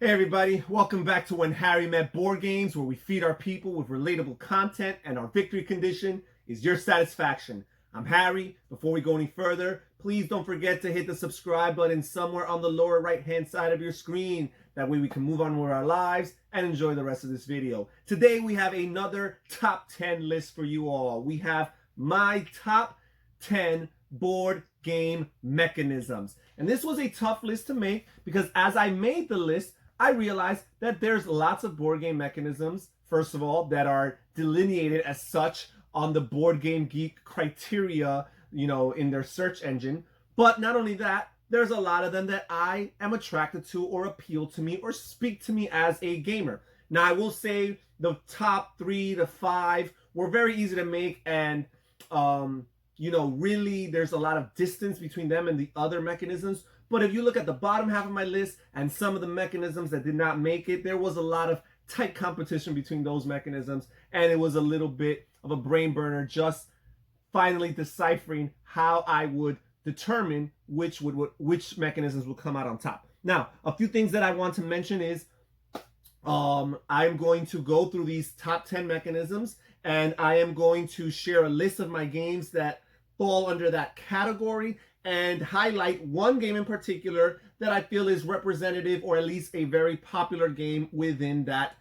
Hey everybody, welcome back to When Harry Met Board Games, where we feed our people with relatable content and our victory condition is your satisfaction. I'm Harry. Before we go any further, please don't forget to hit the subscribe button somewhere on the lower right hand side of your screen. That way we can move on with our lives and enjoy the rest of this video. Today we have another top 10 list for you all. We have my top 10 board game mechanisms. And this was a tough list to make because as I made the list, I realized that there's lots of board game mechanisms, first of all, that are delineated as such on the Board Game Geek criteria, in their search engine. But not only that, there's a lot of them that I am attracted to or appeal to me or speak to me as a gamer. Now, I will say the top 3 to 5 were very easy to make, and really there's a lot of distance between them and the other mechanisms. But if you look at the bottom half of my list and some of the mechanisms that did not make it, there was a lot of tight competition between those mechanisms, and it was a little bit of a brain burner just finally deciphering how I would determine which mechanisms would come out on top. Now, a few things that I want to mention is I'm going to go through these top 10 mechanisms, and I am going to share a list of my games that fall under that category and highlight one game in particular that I feel is representative or at least a very popular game within that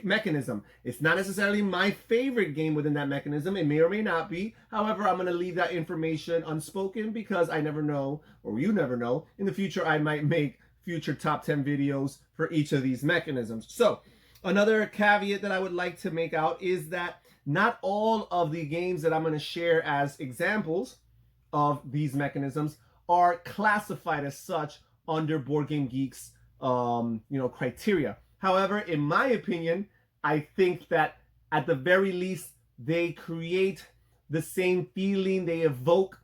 mechanism. It's not necessarily my favorite game within that mechanism. It may or may not be. However, I'm going to leave that information unspoken because I never know, or you never know, in the future I might make future top 10 videos for each of these mechanisms. So another caveat that I would like to make out is that not all of the games that I'm going to share as examples of these mechanisms are classified as such under Board Game Geek's criteria. However, in my opinion, I think that at the very least they create the same feeling, they evoke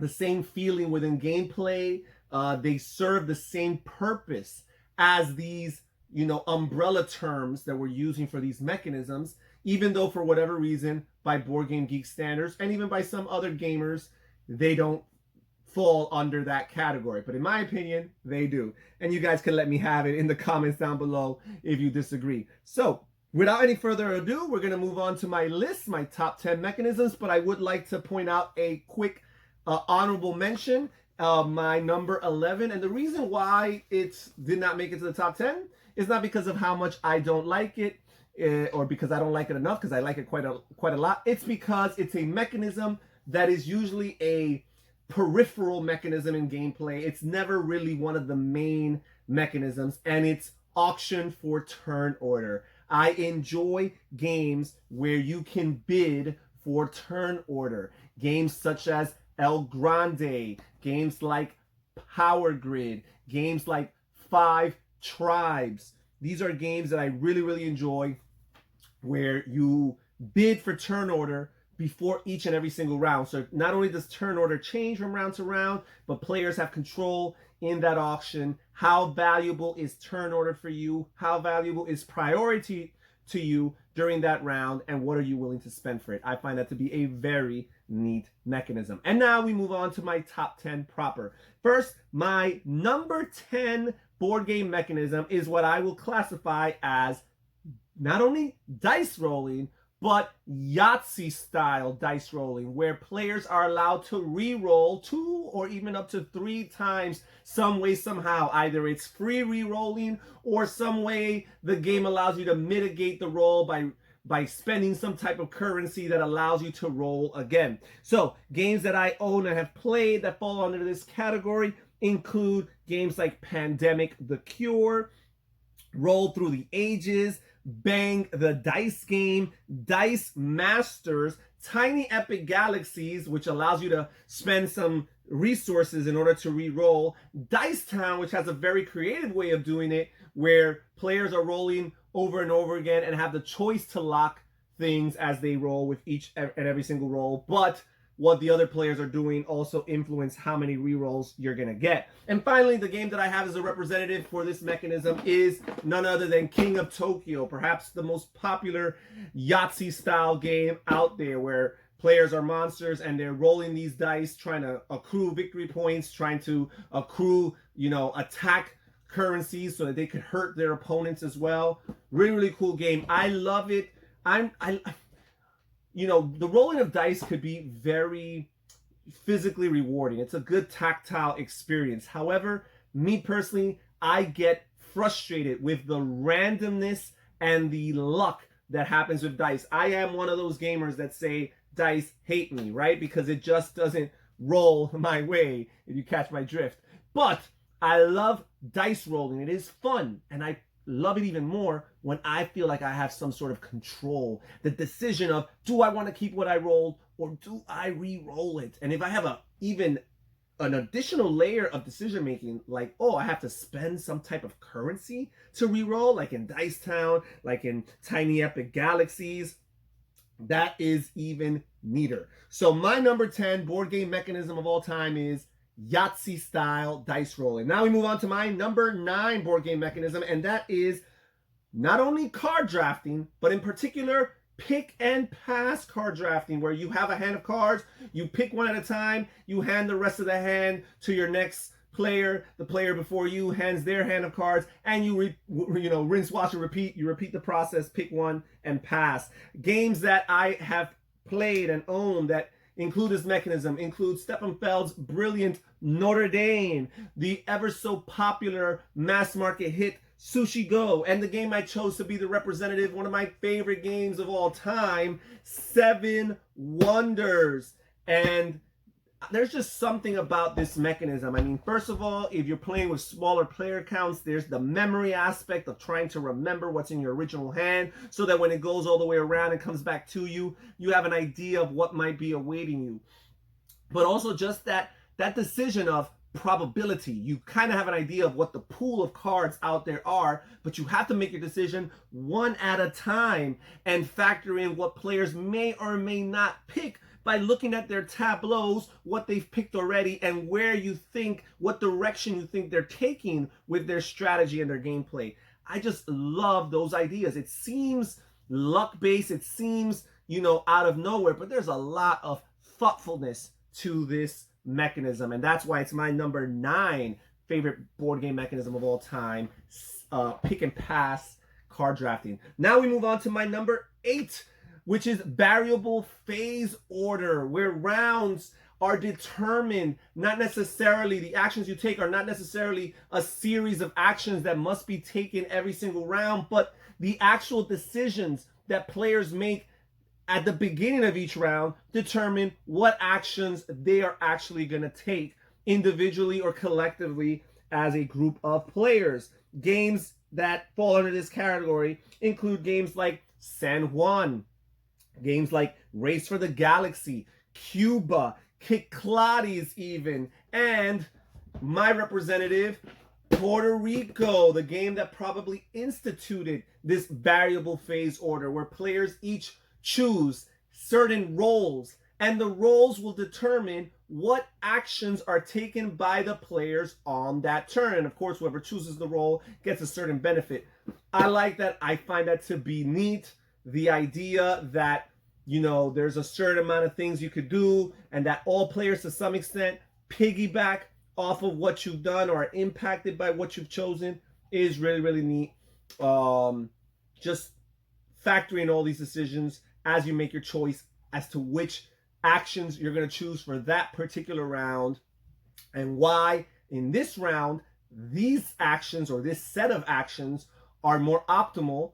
the same feeling within gameplay. They serve the same purpose as these umbrella terms that we're using for these mechanisms, even though for whatever reason by Board Game Geek standards and even by some other gamers they don't fall under that category. But in my opinion, they do. And you guys can let me have it in the comments down below if you disagree. So without any further ado, we're going to move on to my list, my top 10 mechanisms. But I would like to point out a quick honorable mention, my number 11. And the reason why it did not make it to the top 10 is not because of how much I don't like it, or because I don't like it enough, because I like it quite a lot. It's because it's a mechanism that is usually a peripheral mechanism in gameplay. It's never really one of the main mechanisms, and it's auction for turn order. I enjoy games where you can bid for turn order. Games such as El Grande, games like Power Grid, games like Five Tribes. These are games that I really, really enjoy, where you bid for turn order before each and every single round. So not only does turn order change from round to round, but players have control in that auction. How valuable is turn order for you? How valuable is priority to you during that round? And what are you willing to spend for it? I find that to be a very neat mechanism. And now we move on to my top 10 proper. First, my number 10 board game mechanism is what I will classify as not only dice rolling, but Yahtzee style dice rolling, where players are allowed to re-roll 2 or even up to 3 times some way, somehow. Either it's free re-rolling or some way the game allows you to mitigate the roll by spending some type of currency that allows you to roll again. So games that I own and have played that fall under this category include games like Pandemic: The Cure, Roll Through the Ages, Bang the Dice Game, Dice Masters, Tiny Epic Galaxies, which allows you to spend some resources in order to re-roll, Dice Town, which has a very creative way of doing it, where players are rolling over and over again and have the choice to lock things as they roll with each and every single roll, but what the other players are doing also influence how many rerolls you're gonna get. And finally, the game that I have as a representative for this mechanism is none other than King of Tokyo, perhaps the most popular Yahtzee style game out there, where players are monsters and they're rolling these dice, trying to accrue victory points, trying to accrue, attack currencies so that they could hurt their opponents as well. Really, really cool game. I love it. You know, the rolling of dice could be very physically rewarding. It's a good tactile experience. However, me personally, I get frustrated with the randomness and the luck that happens with dice. I am one of those gamers that say dice hate me, right? Because it just doesn't roll my way, if you catch my drift. But I love dice rolling. It is fun, and I love it even more when I feel like I have some sort of control. The decision of, do I want to keep what I rolled or do I re-roll it? And if I have even an additional layer of decision making, like, oh, I have to spend some type of currency to re-roll, like in Dice Town, like in Tiny Epic Galaxies, that is even neater. So my number 10 board game mechanism of all time is Yahtzee style dice rolling. Now we move on to my number 9 board game mechanism, and that is not only card drafting, but in particular pick and pass card drafting, where you have a hand of cards, you pick one at a time, you hand the rest of the hand to your next player, the player before you hands their hand of cards, and you rinse, wash, and repeat. You repeat the process, pick one and pass. Games that I have played and owned that include this mechanism include Steppenfeld's brilliant Notre Dame, the ever so popular mass market hit Sushi Go, and the game I chose to be the representative, one of my favorite games of all time, Seven Wonders. And there's just something about this mechanism. I mean, first of all, if you're playing with smaller player counts, there's the memory aspect of trying to remember what's in your original hand so that when it goes all the way around and comes back to you, you have an idea of what might be awaiting you. But also just that decision of probability. You kind of have an idea of what the pool of cards out there are, but you have to make your decision one at a time and factor in what players may or may not pick by looking at their tableaus, what they've picked already, and where you think, what direction you think they're taking with their strategy and their gameplay. I just love those ideas. It seems luck-based, it seems, out of nowhere, but there's a lot of thoughtfulness to this mechanism, and that's why it's my number 9 favorite board game mechanism of all time, pick and pass card drafting. Now we move on to my number 8, which is variable phase order, where rounds are determined, not necessarily, the actions you take are not necessarily a series of actions that must be taken every single round, but the actual decisions that players make at the beginning of each round determine what actions they are actually going to take individually or collectively as a group of players. Games that fall under this category include games like San Juan, games like Race for the Galaxy, Cuba, Kiklades even, and my representative, Puerto Rico, the game that probably instituted this variable phase order, where players each choose certain roles, and the roles will determine what actions are taken by the players on that turn. And of course, whoever chooses the role gets a certain benefit. I like that. I find that to be neat. The idea that, there's a certain amount of things you could do, and that all players to some extent piggyback off of what you've done or are impacted by what you've chosen is really, really neat. Just factoring all these decisions as you make your choice as to which actions you're going to choose for that particular round, and why in this round these actions or this set of actions are more optimal,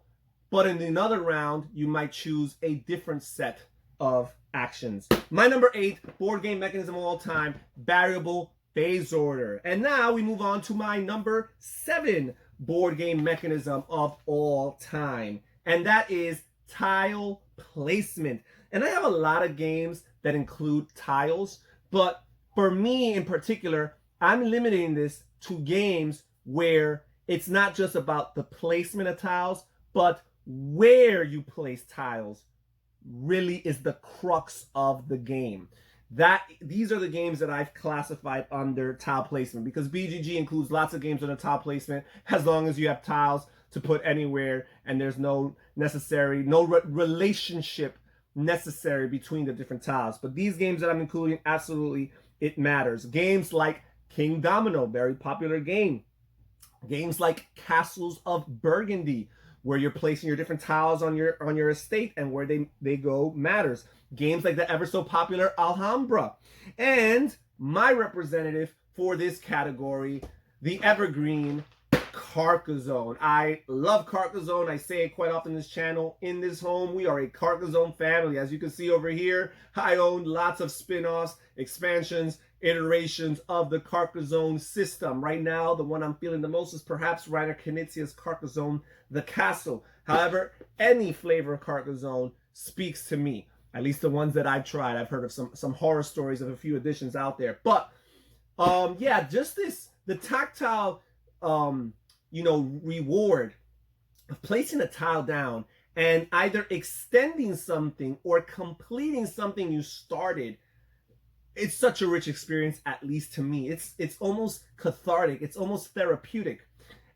but in another round you might choose a different set of actions. My number 8 board game mechanism of all time, variable phase order. And now we move on to my number 7 board game mechanism of all time, and that is tile placement. And I have a lot of games that include tiles, but for me in particular, I'm limiting this to games where it's not just about the placement of tiles, but where you place tiles really is the crux of the game. These are the games that I've classified under tile placement, because BGG includes lots of games under tile placement as long as you have tiles to put anywhere and there's no relationship necessary between the different tiles. But these games that I'm including, absolutely, it matters. Games like King Domino, very popular game. Games like Castles of Burgundy, where you're placing your different tiles on your estate, and where they go matters. Games like the ever so popular Alhambra. And my representative for this category, the evergreen Carcassonne. I love Carcassonne. I say it quite often in this channel. In this home, we are a Carcassonne family. As you can see over here, I own lots of spin-offs, expansions, iterations of the Carcassonne system. Right now, the one I'm feeling the most is perhaps Reiner Knizia's Carcassonne, the Castle. However, any flavor of Carcassonne speaks to me. At least the ones that I've tried. I've heard of some horror stories of a few editions out there. But yeah, just the tactile reward of placing a tile down and either extending something or completing something you started. It's such a rich experience, at least to me. It's almost cathartic. It's almost therapeutic.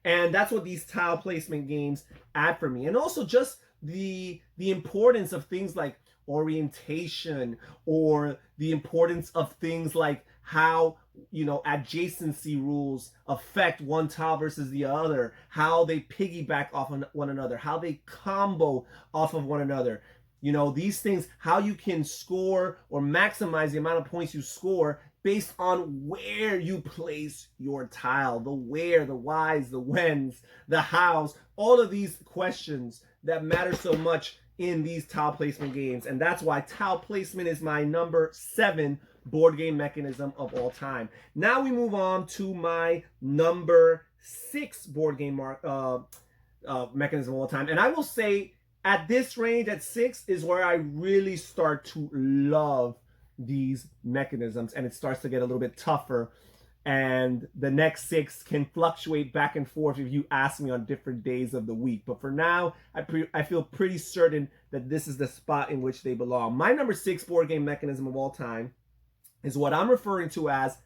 And that's what these tile placement games add for me. And also just the importance of things like orientation, or the importance of things like how adjacency rules affect one tile versus the other, how they piggyback off of one another, how they combo off of one another. These things, how you can score or maximize the amount of points you score based on where you place your tile, the where, the whys, the whens, the hows, all of these questions that matter so much in these tile placement games. And that's why tile placement is my number 7 board game mechanism of all time. Now we move on to my number 6 board game mechanism of all time. And I will say at this range, at 6, is where I really start to love these mechanisms, and it starts to get a little bit tougher. And the next 6 can fluctuate back and forth if you ask me on different days of the week. But for now, I feel pretty certain that this is the spot in which they belong. My number 6 board game mechanism of all time is what I'm referring to as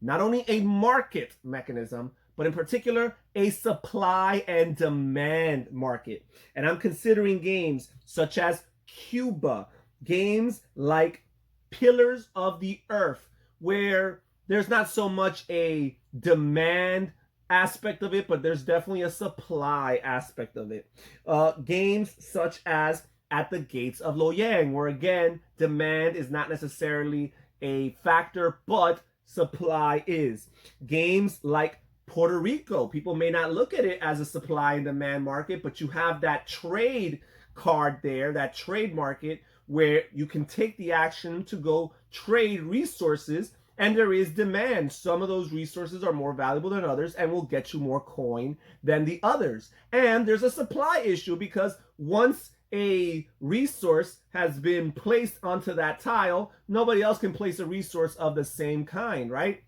not only a market mechanism, but in particular, a supply and demand market. And I'm considering games such as Cuba, games like Pillars of the Earth, where there's not so much a demand aspect of it, but there's definitely a supply aspect of it. Games such as At the Gates of Loyang, where again, demand is not necessarily a factor, but supply is. Games like Puerto Rico, people may not look at it as a supply and demand market, but you have that trade card there, that trade market, where you can take the action to go trade resources, and there is demand. Some of those resources are more valuable than others and will get you more coin than the others. And there's a supply issue, because once a resource has been placed onto that tile, nobody else can place a resource of the same kind, right?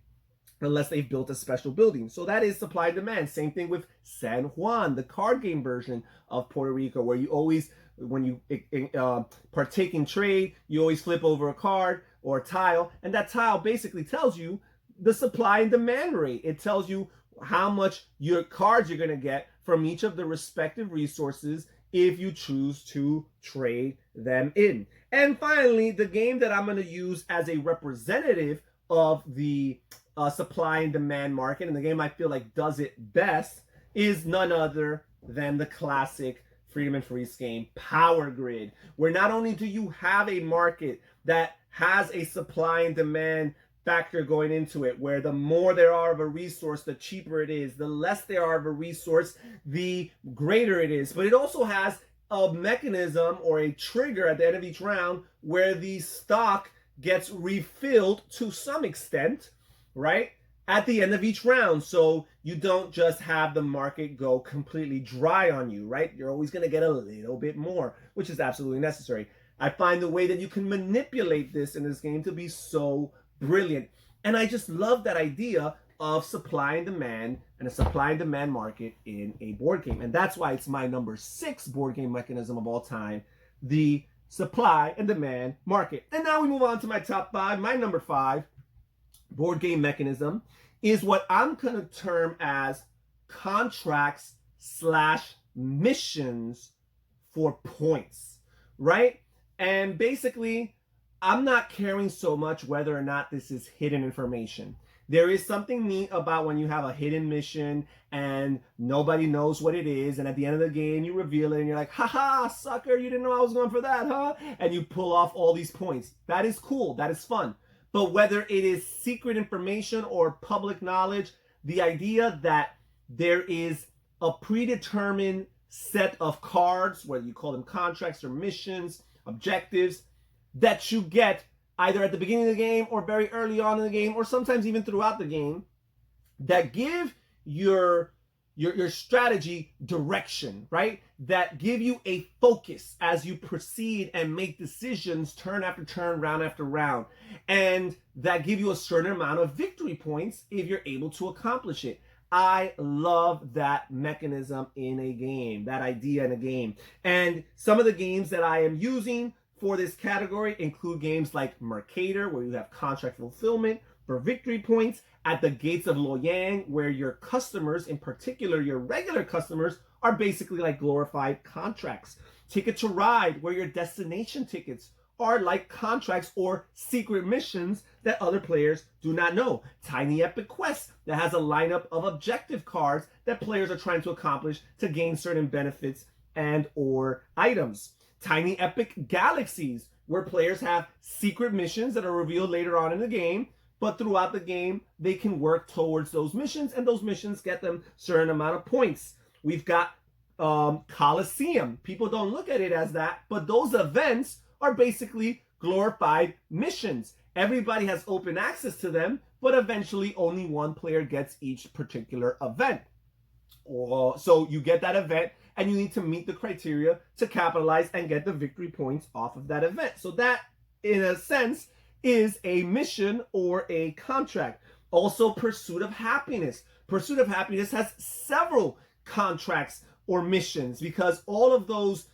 Unless they've built a special building. So that is supply and demand. Same thing with San Juan, the card game version of Puerto Rico, where you always, when you partake in trade, you always flip over a card or a tile, and that tile basically tells you the supply and demand rate. It tells you how much your cards you're going to get from each of the respective resources if you choose to trade them in. And finally, the game that I'm going to use as a representative of the supply and demand market, and the game I feel like does it best, is none other than the classic Freedom and Freeze game, Power Grid, where not only do you have a market that has a supply and demand factor going into it, where the more there are of a resource, the cheaper it is, the less there are of a resource, the greater it is, but it also has a mechanism or a trigger at the end of each round where the stock gets refilled to some extent, right, at the end of each round. So you don't just have the market go completely dry on you, right? You're always going to get a little bit more, which is absolutely necessary. I find the way that you can manipulate this in this game to be so brilliant. And I just love that idea of supply and demand, and a supply and demand market in a board game. And that's why it's my number 6 board game mechanism of all time, the supply and demand market. And now we move on to my top 5. My number 5 board game mechanism is what I'm going to term as contracts / missions for points, right? And basically, I'm not caring so much whether or not this is hidden information. There is something neat about when you have a hidden mission and nobody knows what it is, and at the end of the game you reveal it and you're like, haha, sucker, you didn't know I was going for that, huh? And you pull off all these points. That is cool, that is fun. But whether it is secret information or public knowledge, the idea that there is a predetermined set of cards, whether you call them contracts or missions, objectives, that you get either at the beginning of the game or very early on in the game, or sometimes even throughout the game, that give your strategy direction, right? That give you a focus as you proceed and make decisions turn after turn, round after round, and that give you a certain amount of victory points if you're able to accomplish it. I love that mechanism in a game, that idea in a game. And some of the games that I am using for this category include games like Mercator, where you have contract fulfillment for victory points, at the Gates of Loyang, where your customers, in particular your regular customers, are basically like glorified contracts. Ticket to Ride, where your destination tickets are like contracts or secret missions that other players do not know. Tiny Epic Quest, that has a lineup of objective cards that players are trying to accomplish to gain certain benefits and or items. Tiny Epic Galaxies, where players have secret missions that are revealed later on in the game, but throughout the game, they can work towards those missions, and those missions get them a certain amount of points. We've got Coliseum. People don't look at it as that, but those events are basically glorified missions. Everybody has open access to them, but eventually only one player gets each particular event. So you get that event, and you need to meet the criteria to capitalize and get the victory points off of that event. So that, in a sense, is a mission or a contract. Also, Pursuit of Happiness. Pursuit of Happiness has several contracts or missions, because all of those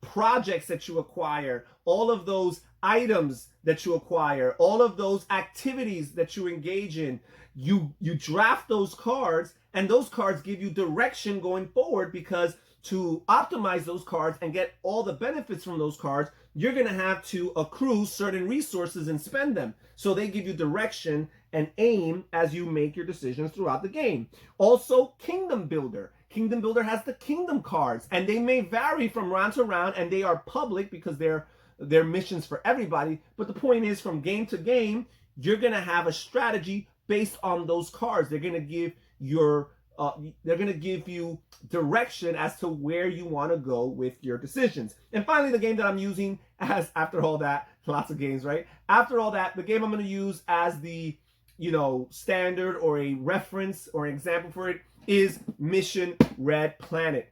projects that you acquire, all of those items that you acquire, all of those activities that you engage in, you draft those cards, and those cards give you direction going forward, because to optimize those cards and get all the benefits from those cards, you're going to have to accrue certain resources and spend them. So they give you direction and aim as you make your decisions throughout the game. Also, Kingdom Builder. Kingdom Builder has the kingdom cards, and they may vary from round to round, and they are public because they're missions for everybody. But the point is, from game to game, you're going to have a strategy based on those cards. They're going to give you direction as to where you want to go with your decisions. And finally, the game that I'm using as, after all that, lots of games, right? After all that, the game I'm going to use as the, standard or a reference or an example for it is Mission Red Planet.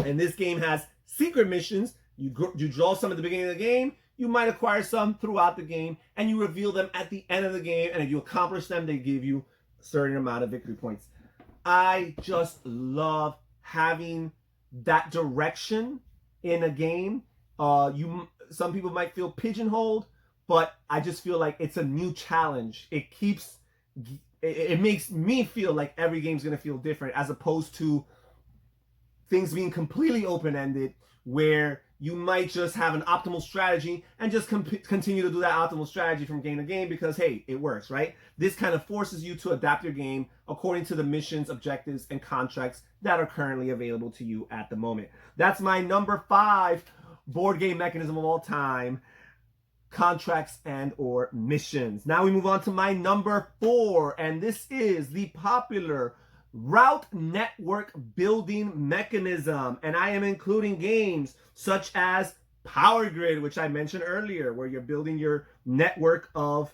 And this game has secret missions. You draw some at the beginning of the game. You might acquire some throughout the game, and you reveal them at the end of the game. And if you accomplish them, they give you a certain amount of victory points. I just love having that direction in a game. Some people might feel pigeonholed, but I just feel like it's a new challenge. It makes me feel like every game's gonna feel different, as opposed to things being completely open-ended, where you might just have an optimal strategy and just continue to do that optimal strategy from game to game because, hey, it works, right? This kind of forces you to adapt your game according to the missions, objectives, and contracts that are currently available to you at the moment. That's my number 5 board game mechanism of all time: contracts and or missions. Now we move on to my number 4, and this is the popular route network building mechanism. And I am including games such as Power Grid, which I mentioned earlier, where you're building your network of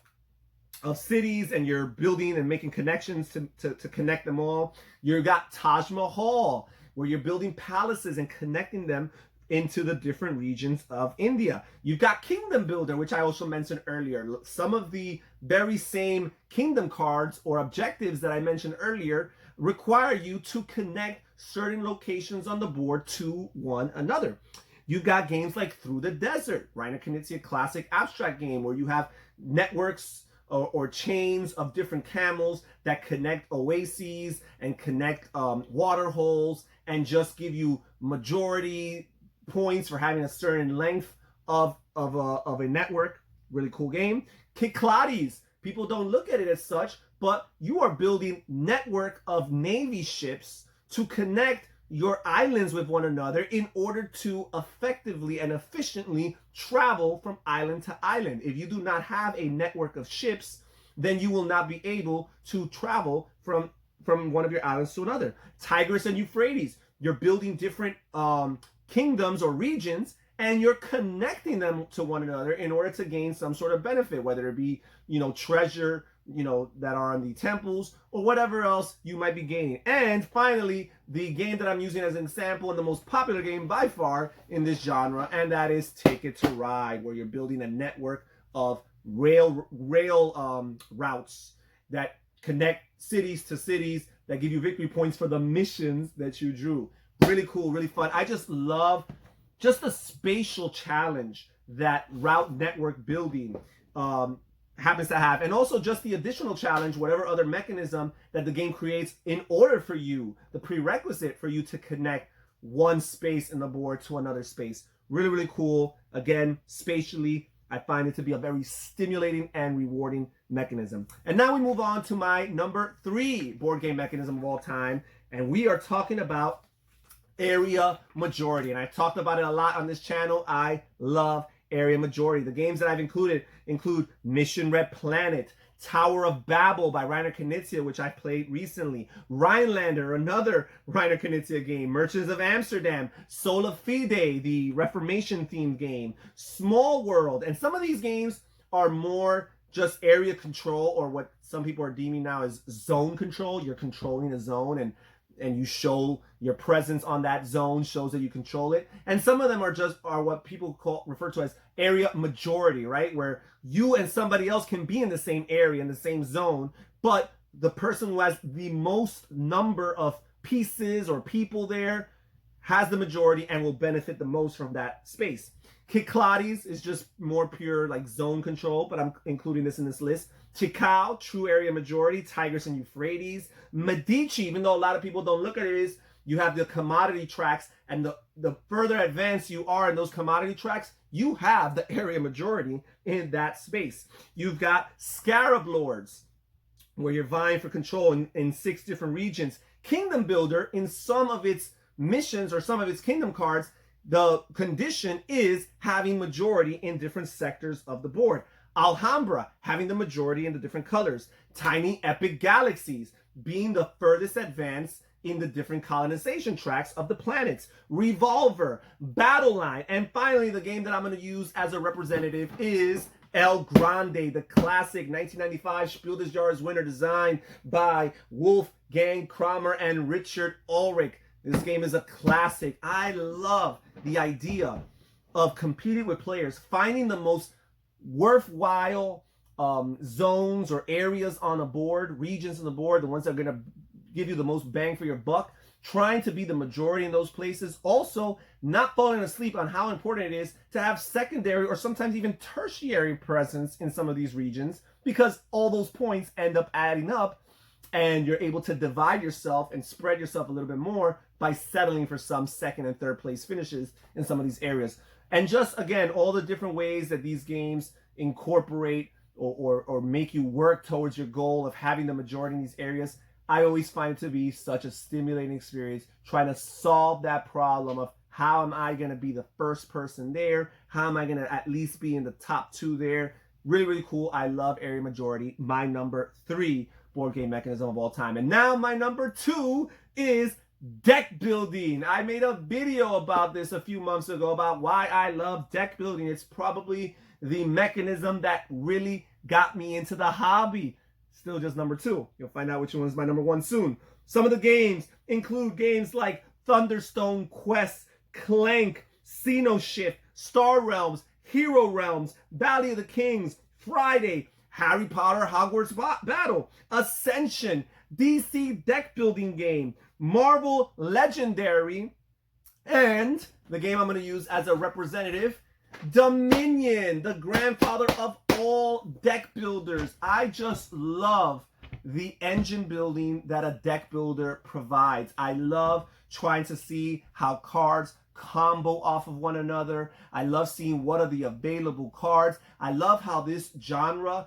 cities, and you're building and making connections to connect them all. You've got Taj Mahal, where you're building palaces and connecting them into the different regions of India. You've got Kingdom Builder, which I also mentioned earlier. Some of the very same kingdom cards or objectives that I mentioned earlier require you to connect certain locations on the board to one another. You've got games like Through the Desert, Reiner Knizia classic abstract game, where you have networks or chains of different camels that connect oases and connect water holes, and just give you majority points for having a certain length of a network. Really cool game. Kyklades. People don't look at it as such, but you are building network of Navy ships to connect your islands with one another in order to effectively and efficiently travel from island to island. If you do not have a network of ships, then you will not be able to travel from one of your islands to another. Tigris and Euphrates, you're building different kingdoms or regions, and you're connecting them to one another in order to gain some sort of benefit, whether it be, treasure, that are on the temples or whatever else you might be gaining. And finally, the game that I'm using as an example and the most popular game by far in this genre, and that is Ticket to Ride, where you're building a network of rail routes that connect cities to cities that give you victory points for the missions that you drew. Really cool, really fun. I just love the spatial challenge that route network building happens to have, and also just the additional challenge, whatever other mechanism that the game creates in order for you, the prerequisite for you to connect one space in the board to another space. Really, really cool. Again, spatially, I find it to be a very stimulating and rewarding mechanism. And now we move on to my number 3 board game mechanism of all time, and we are talking about area majority. And I've talked about it a lot on this channel. I love area majority. The games that I've included include Mission Red Planet, Tower of Babel by Reiner Knizia, which I played recently, Rhinelander, another Reiner Knizia game, Merchants of Amsterdam, Sola Fide, the Reformation themed game, Small World. And some of these games are more just area control, or what some people are deeming now as zone control. You're controlling a zone, and you show your presence on that zone, shows that you control it. And some of them are what people refer to as area majority, right? Where you and somebody else can be in the same area, in the same zone, but the person who has the most number of pieces or people there has the majority and will benefit the most from that space. Kyklades is just more pure like zone control, but I'm including this in this list. Tikal, true area majority, Tigris and Euphrates. Medici, even though a lot of people don't look at it, is you have the commodity tracks, and the further advanced you are in those commodity tracks, you have the area majority in that space. You've got Scarab Lords, where you're vying for control in 6 different regions. Kingdom Builder, in some of its missions or some of its kingdom cards, the condition is having majority in different sectors of the board. Alhambra, having the majority in the different colors. Tiny Epic Galaxies, being the furthest advanced in the different colonization tracks of the planets. Revolver, Battle Line, and finally the game that I'm going to use as a representative is El Grande, the classic 1995 Spiel des Jahres winner, designed by Wolfgang Kramer and Richard Ulrich. This game is a classic. I love the idea of competing with players, finding the most worthwhile zones or areas on a board, regions on the board, the ones that are going to give you the most bang for your buck, trying to be the majority in those places. Also, not falling asleep on how important it is to have secondary or sometimes even tertiary presence in some of these regions, because all those points end up adding up, and you're able to divide yourself and spread yourself a little bit more by settling for some second and third place finishes in some of these areas. And just, again, all the different ways that these games incorporate or make you work towards your goal of having the majority in these areas, I always find it to be such a stimulating experience, trying to solve that problem of how am I going to be the first person there? How am I going to at least be in the top 2 there? Really, really cool. I love area majority. My number 3 board game mechanism of all time. And now my number 2 is deck building. I made a video about this a few months ago about why I love deck building. It's probably the mechanism that really got me into the hobby. Still just number 2. You'll find out which one is my number 1 soon. Some of the games include games like Thunderstone Quest, Clank, Xeno Shift, Star Realms, Hero Realms, Valley of the Kings, Friday, Harry Potter Hogwarts Battle, Ascension, DC deck building game, Marvel Legendary, and the game I'm going to use as a representative, Dominion, the grandfather of all deck builders. I just love the engine building that a deck builder provides. I love trying to see how cards combo off of one another. I love seeing what are the available cards. I love how this genre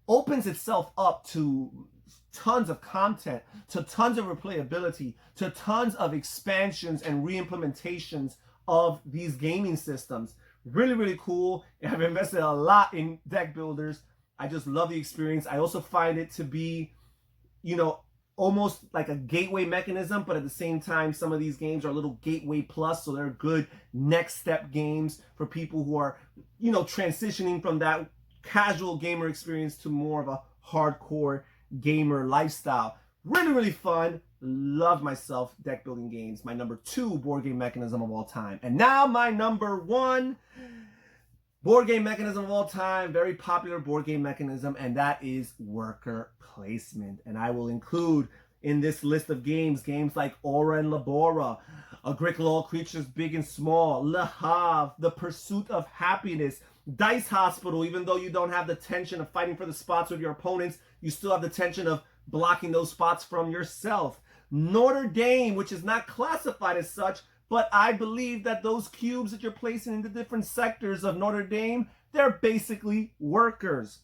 opens itself up to tons of content, to tons of replayability, to tons of expansions and re-implementations of these gaming systems. Really, really cool. I've invested a lot in deck builders. I just love the experience. I also find it to be, you know, almost like a gateway mechanism, but at the same time, some of these games are a little gateway plus, so they're good next step games for people who are, you know, transitioning from that casual gamer experience to more of a hardcore gamer lifestyle. Really, really fun. Love myself deck building games. My number 2 board game mechanism of all time. And now my number 1 board game mechanism of all time, very popular board game mechanism, and that is worker placement. And I will include in this list of games like Ora and Labora, Agricola, All Creatures Big and Small, Le Havre, The Pursuit of Happiness, Dice Hospital. Even though you don't have the tension of fighting for the spots with your opponents, you still have the tension of blocking those spots from yourself. Notre Dame, which is not classified as such, but I believe that those cubes that you're placing in the different sectors of Notre Dame, they're basically workers.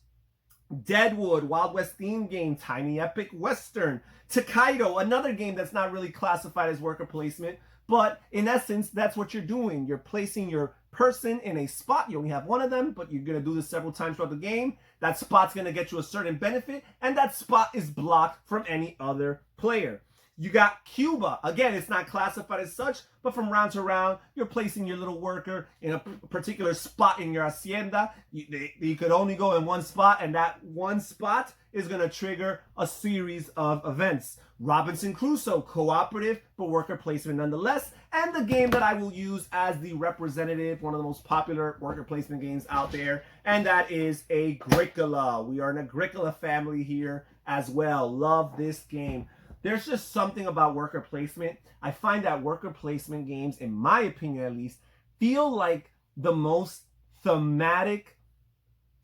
Deadwood, Wild West theme game, Tiny Epic Western. Takedo, another game that's not really classified as worker placement, but in essence, that's what you're doing. You're placing your person in a spot. You only have one of them, but you're going to do this several times throughout the game. That spot's going to get you a certain benefit, and that spot is blocked from any other player. You got Cuba. Again, it's not classified as such, but from round to round, you're placing your little worker in a particular spot in your hacienda. You could only go in one spot, and that one spot is going to trigger a series of events. Robinson Crusoe, cooperative, but worker placement nonetheless. And the game that I will use as the representative, one of the most popular worker placement games out there, and that is Agricola. We are an Agricola family here as well. Love this game. There's just something about worker placement. I find that worker placement games, in my opinion at least, feel like the most thematic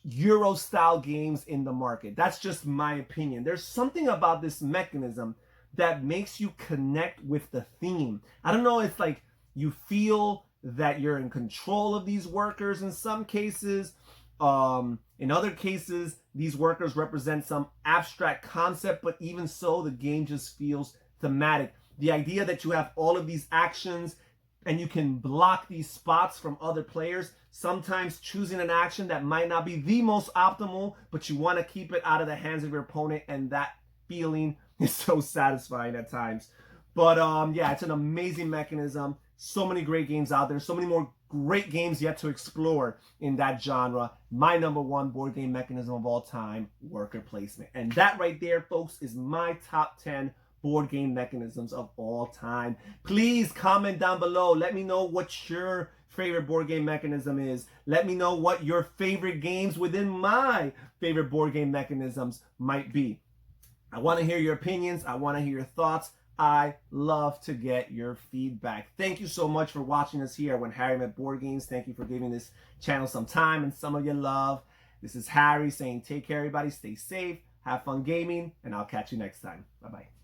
Euro-style games in the market. That's just my opinion. There's something about this mechanism that makes you connect with the theme. I don't know, it's like you feel that you're in control of these workers in some cases. In other cases, these workers represent some abstract concept, but even so, the game just feels thematic. The idea that you have all of these actions and you can block these spots from other players, sometimes choosing an action that might not be the most optimal, but you want to keep it out of the hands of your opponent, and that feeling is so satisfying at times. But yeah, it's an amazing mechanism. So many great games out there. So many more great games yet to explore in that genre. My number 1 board game mechanism of all time, worker placement. And that right there, folks, is my top 10 board game mechanisms of all time. Please comment down below. Let me know what your favorite board game mechanism is. Let me know what your favorite games within my favorite board game mechanisms might be. I want to hear your opinions. I want to hear your thoughts. I love to get your feedback. Thank you so much for watching us here at When Harry Met Board Games. Thank you for giving this channel some time and some of your love. This is Harry saying take care, everybody. Stay safe. Have fun gaming. And I'll catch you next time. Bye-bye.